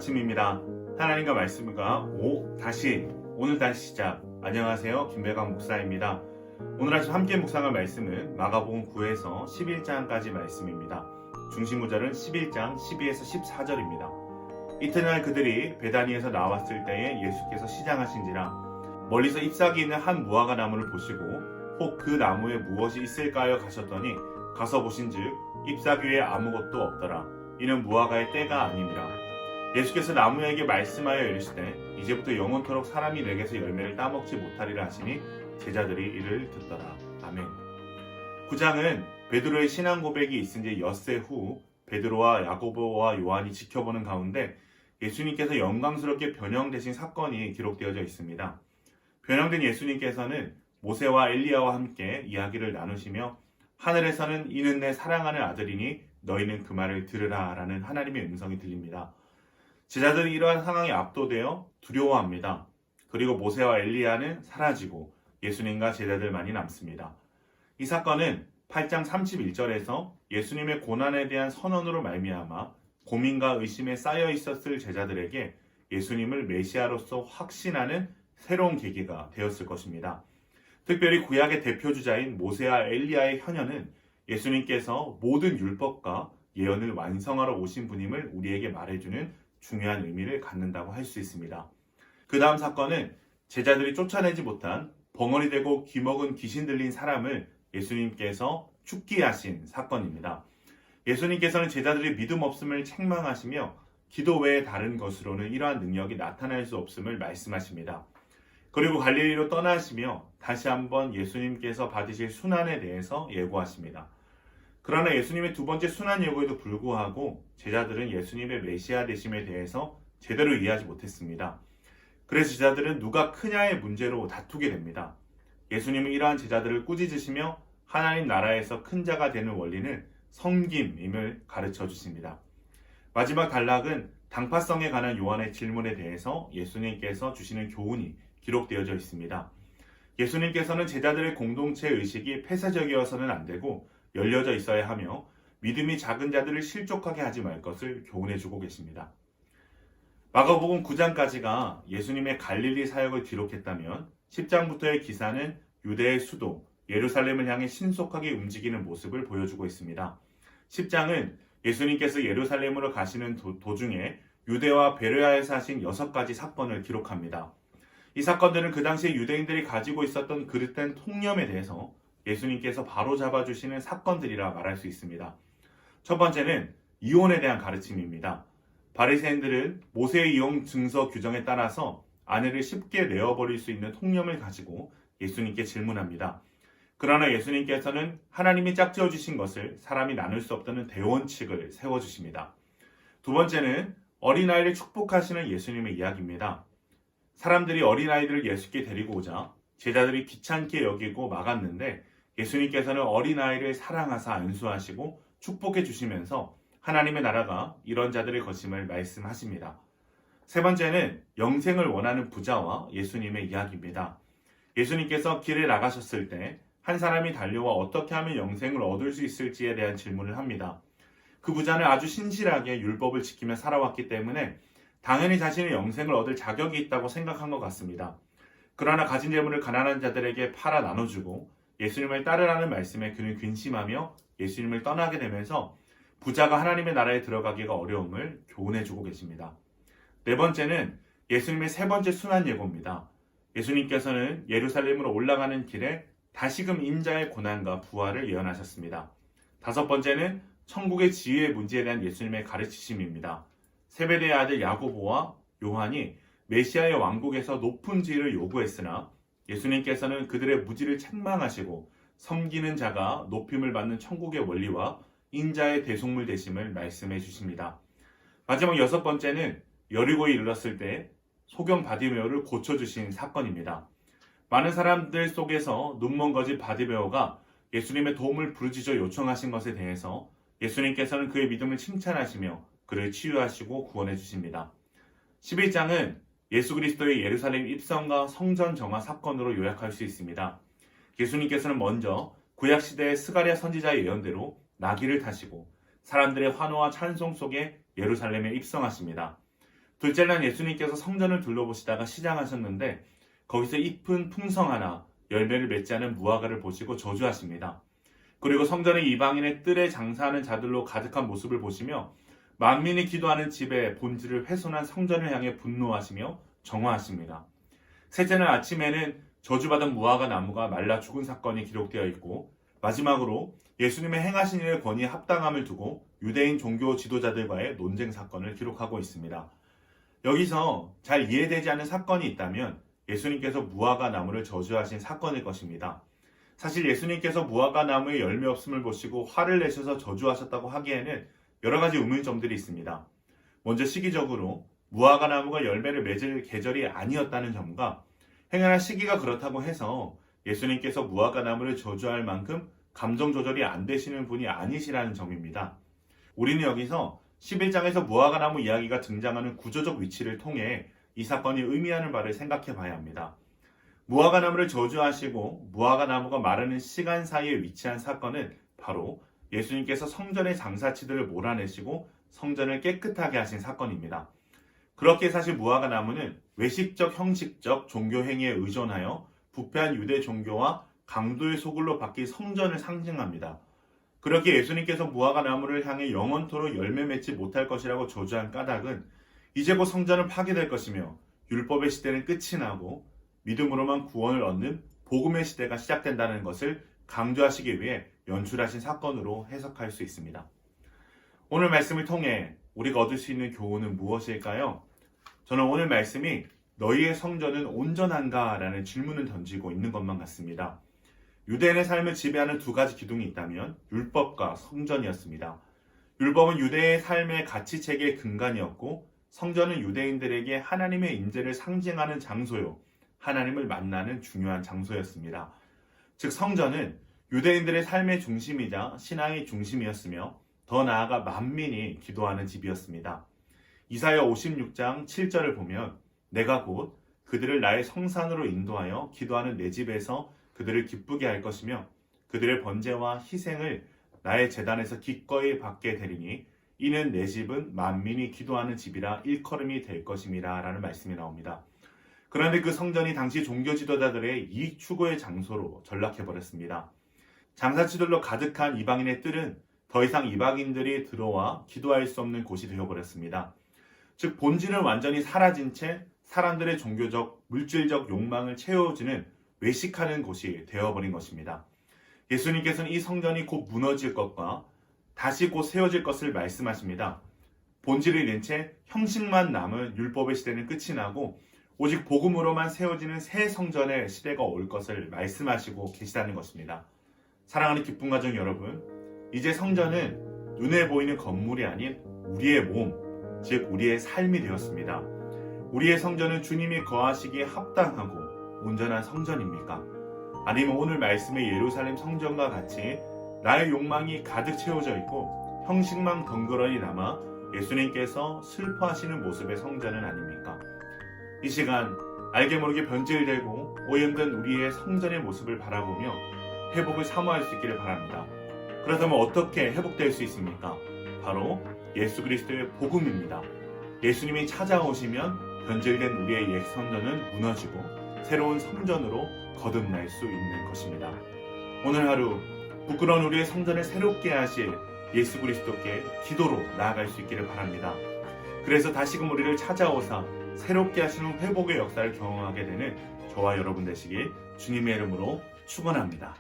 아침입니다. 하나님과 말씀과 오늘 다시 시작. 안녕하세요. 김배강 목사입니다. 오늘 아침 함께 묵상할 말씀은 마가복음 9에서 11장까지 말씀입니다. 중심 구절은 11장 12에서 14절입니다. 이튿날 그들이 베다니에서 나왔을 때에 예수께서 시장하신지라 멀리서 잎사귀 있는 한 무화과 나무를 보시고 혹 그 나무에 무엇이 있을까요 가셨더니 가서 보신즉 잎사귀에 아무것도 없더라. 이는 무화과의 때가 아님이라. 예수께서 나무에게 말씀하여 이르시되 이제부터 영원토록 사람이 내게서 열매를 따먹지 못하리라 하시니 제자들이 이를 듣더라. 아멘. 9장은 베드로의 신앙 고백이 있은 지 엿새 후 베드로와 야고보와 요한이 지켜보는 가운데 예수님께서 영광스럽게 변형되신 사건이 기록되어져 있습니다. 변형된 예수님께서는 모세와 엘리야와 함께 이야기를 나누시며 하늘에서는 이는 내 사랑하는 아들이니 너희는 그 말을 들으라 라는 하나님의 음성이 들립니다. 제자들이 이러한 상황에 압도되어 두려워합니다. 그리고 모세와 엘리야는 사라지고 예수님과 제자들만이 남습니다. 이 사건은 8장 31절에서 예수님의 고난에 대한 선언으로 말미암아 고민과 의심에 쌓여 있었을 제자들에게 예수님을 메시아로서 확신하는 새로운 계기가 되었을 것입니다. 특별히 구약의 대표주자인 모세와 엘리야의 현현은 예수님께서 모든 율법과 예언을 완성하러 오신 분임을 우리에게 말해주는 중요한 의미를 갖는다고 할 수 있습니다. 그 다음 사건은 제자들이 쫓아내지 못한 벙어리 되고 귀먹은 귀신 들린 사람을 예수님께서 죽게 하신 사건입니다. 예수님께서는 제자들의 믿음 없음을 책망하시며 기도 외에 다른 것으로는 이러한 능력이 나타날 수 없음을 말씀하십니다. 그리고 갈릴리로 떠나시며 다시 한번 예수님께서 받으실 순환에 대해서 예고하십니다. 그러나 예수님의 두 번째 순환 예고에도 불구하고 제자들은 예수님의 메시아 되심에 대해서 제대로 이해하지 못했습니다. 그래서 제자들은 누가 크냐의 문제로 다투게 됩니다. 예수님은 이러한 제자들을 꾸짖으시며 하나님 나라에서 큰 자가 되는 원리는 섬김임을 가르쳐 주십니다. 마지막 단락은 당파성에 관한 요한의 질문에 대해서 예수님께서 주시는 교훈이 기록되어져 있습니다. 예수님께서는 제자들의 공동체 의식이 폐쇄적이어서는 안 되고 열려져 있어야 하며 믿음이 작은 자들을 실족하게 하지 말 것을 교훈해주고 계십니다. 마가복음 9장까지가 예수님의 갈릴리 사역을 기록했다면 10장부터의 기사는 유대의 수도 예루살렘을 향해 신속하게 움직이는 모습을 보여주고 있습니다. 10장은 예수님께서 예루살렘으로 가시는 도중에 유대와 베레아에서 하신 6가지 사건을 기록합니다. 이 사건들은 그 당시에 유대인들이 가지고 있었던 그릇된 통념에 대해서 예수님께서 바로 잡아주시는 사건들이라 말할 수 있습니다. 첫 번째는 이혼에 대한 가르침입니다. 바리새인들은 모세의 이혼 증서 규정에 따라서 아내를 쉽게 내어버릴 수 있는 통념을 가지고 예수님께 질문합니다. 그러나 예수님께서는 하나님이 짝지어 주신 것을 사람이 나눌 수 없다는 대원칙을 세워주십니다. 두 번째는 어린아이를 축복하시는 예수님의 이야기입니다. 사람들이 어린아이들을 예수께 데리고 오자 제자들이 귀찮게 여기고 막았는데 예수님께서는 어린아이를 사랑하사 안수하시고 축복해 주시면서 하나님의 나라가 이런 자들의 것임을 말씀하십니다. 세 번째는 영생을 원하는 부자와 예수님의 이야기입니다. 예수님께서 길에 나가셨을 때 한 사람이 달려와 어떻게 하면 영생을 얻을 수 있을지에 대한 질문을 합니다. 그 부자는 아주 신실하게 율법을 지키며 살아왔기 때문에 당연히 자신의 영생을 얻을 자격이 있다고 생각한 것 같습니다. 그러나 가진 재물을 가난한 자들에게 팔아 나눠주고 예수님을 따르라는 말씀에 그는 근심하며 예수님을 떠나게 되면서 부자가 하나님의 나라에 들어가기가 어려움을 교훈해주고 계십니다. 네 번째는 예수님의 세 번째 순환 예고입니다. 예수님께서는 예루살렘으로 올라가는 길에 다시금 인자의 고난과 부활을 예언하셨습니다. 다섯 번째는 천국의 지혜의 문제에 대한 예수님의 가르치심입니다. 세베대의 아들 야고보와 요한이 메시아의 왕국에서 높은 지위를 요구했으나 예수님께서는 그들의 무지를 책망하시고 섬기는 자가 높임을 받는 천국의 원리와 인자의 대속물 되심을 말씀해 주십니다. 마지막 여섯 번째는 여리고에 이르렀을 때 소경 바디메오를 고쳐주신 사건입니다. 많은 사람들 속에서 눈먼 거지 바디메오가 예수님의 도움을 부르짖어 요청하신 것에 대해서 예수님께서는 그의 믿음을 칭찬하시며 그를 치유하시고 구원해 주십니다. 11장은 예수 그리스도의 예루살렘 입성과 성전 정화 사건으로 요약할 수 있습니다. 예수님께서는 먼저 구약시대의 스가랴 선지자의 예언대로 나귀를 타시고 사람들의 환호와 찬송 속에 예루살렘에 입성하십니다. 둘째 날 예수님께서 성전을 둘러보시다가 시장하셨는데 거기서 잎은 풍성하나 열매를 맺지 않은 무화과를 보시고 저주하십니다. 그리고 성전의 이방인의 뜰에 장사하는 자들로 가득한 모습을 보시며 만민이 기도하는 집의 본질을 훼손한 성전을 향해 분노하시며 정화하십니다. 셋째 날 아침에는 저주받은 무화과 나무가 말라 죽은 사건이 기록되어 있고 마지막으로 예수님의 행하신 일의 권위에 합당함을 두고 유대인 종교 지도자들과의 논쟁 사건을 기록하고 있습니다. 여기서 잘 이해되지 않는 사건이 있다면 예수님께서 무화과 나무를 저주하신 사건일 것입니다. 사실 예수님께서 무화과 나무에 열매 없음을 보시고 화를 내셔서 저주하셨다고 하기에는 여러 가지 의문점들이 있습니다. 먼저 시기적으로 무화과 나무가 열매를 맺을 계절이 아니었다는 점과 행여나 시기가 그렇다고 해서 예수님께서 무화과 나무를 저주할 만큼 감정 조절이 안 되시는 분이 아니시라는 점입니다. 우리는 여기서 11장에서 무화과 나무 이야기가 등장하는 구조적 위치를 통해 이 사건이 의미하는 바를 생각해 봐야 합니다. 무화과 나무를 저주하시고 무화과 나무가 마르는 시간 사이에 위치한 사건은 바로 예수님께서 성전의 장사치들을 몰아내시고 성전을 깨끗하게 하신 사건입니다. 그렇게 사실 무화과 나무는 외식적 형식적 종교 행위에 의존하여 부패한 유대 종교와 강도의 소굴로 바뀐 성전을 상징합니다. 그렇게 예수님께서 무화과 나무를 향해 영원토록 열매 맺지 못할 것이라고 저주한 까닭은 이제 곧 성전은 파괴될 것이며 율법의 시대는 끝이 나고 믿음으로만 구원을 얻는 복음의 시대가 시작된다는 것을 강조하시기 위해 연출하신 사건으로 해석할 수 있습니다. 오늘 말씀을 통해 우리가 얻을 수 있는 교훈은 무엇일까요? 저는 오늘 말씀이 너희의 성전은 온전한가? 라는 질문을 던지고 있는 것만 같습니다. 유대인의 삶을 지배하는 두 가지 기둥이 있다면 율법과 성전이었습니다. 율법은 유대의 삶의 가치체계의 근간이었고 성전은 유대인들에게 하나님의 임재를 상징하는 장소요, 하나님을 만나는 중요한 장소였습니다. 즉 성전은 유대인들의 삶의 중심이자 신앙의 중심이었으며 더 나아가 만민이 기도하는 집이었습니다. 이사야 56장 7절을 보면 내가 곧 그들을 나의 성산으로 인도하여 기도하는 내 집에서 그들을 기쁘게 할 것이며 그들의 번제와 희생을 나의 제단에서 기꺼이 받게 되리니 이는 내 집은 만민이 기도하는 집이라 일컬음이 될 것임이라 라는 말씀이 나옵니다. 그런데 그 성전이 당시 종교 지도자들의 이익 추구의 장소로 전락해버렸습니다. 장사치들로 가득한 이방인의 뜰은 더 이상 이방인들이 들어와 기도할 수 없는 곳이 되어버렸습니다. 즉 본질은 완전히 사라진 채 사람들의 종교적, 물질적 욕망을 채워주는 외식하는 곳이 되어버린 것입니다. 예수님께서는 이 성전이 곧 무너질 것과 다시 곧 세워질 것을 말씀하십니다. 본질을 잃은 채 형식만 남은 율법의 시대는 끝이 나고 오직 복음으로만 세워지는 새 성전의 시대가 올 것을 말씀하시고 계시다는 것입니다. 사랑하는 기쁨 가정 여러분, 이제 성전은 눈에 보이는 건물이 아닌 우리의 몸, 즉 우리의 삶이 되었습니다. 우리의 성전은 주님이 거하시기에 합당하고 온전한 성전입니까? 아니면 오늘 말씀의 예루살렘 성전과 같이 나의 욕망이 가득 채워져 있고 형식만 덩그러니 남아 예수님께서 슬퍼하시는 모습의 성전은 아닙니까? 이 시간 알게 모르게 변질되고 오염된 우리의 성전의 모습을 바라보며 회복을 사모할 수 있기를 바랍니다. 그렇다면 어떻게 회복될 수 있습니까? 바로 예수 그리스도의 복음입니다. 예수님이 찾아오시면 변질된 우리의 옛 성전은 무너지고 새로운 성전으로 거듭날 수 있는 것입니다. 오늘 하루 부끄러운 우리의 성전을 새롭게 하실 예수 그리스도께 기도로 나아갈 수 있기를 바랍니다. 그래서 다시금 우리를 찾아오사 새롭게 하시는 회복의 역사를 경험하게 되는 저와 여러분 되시길 주님의 이름으로 축원합니다.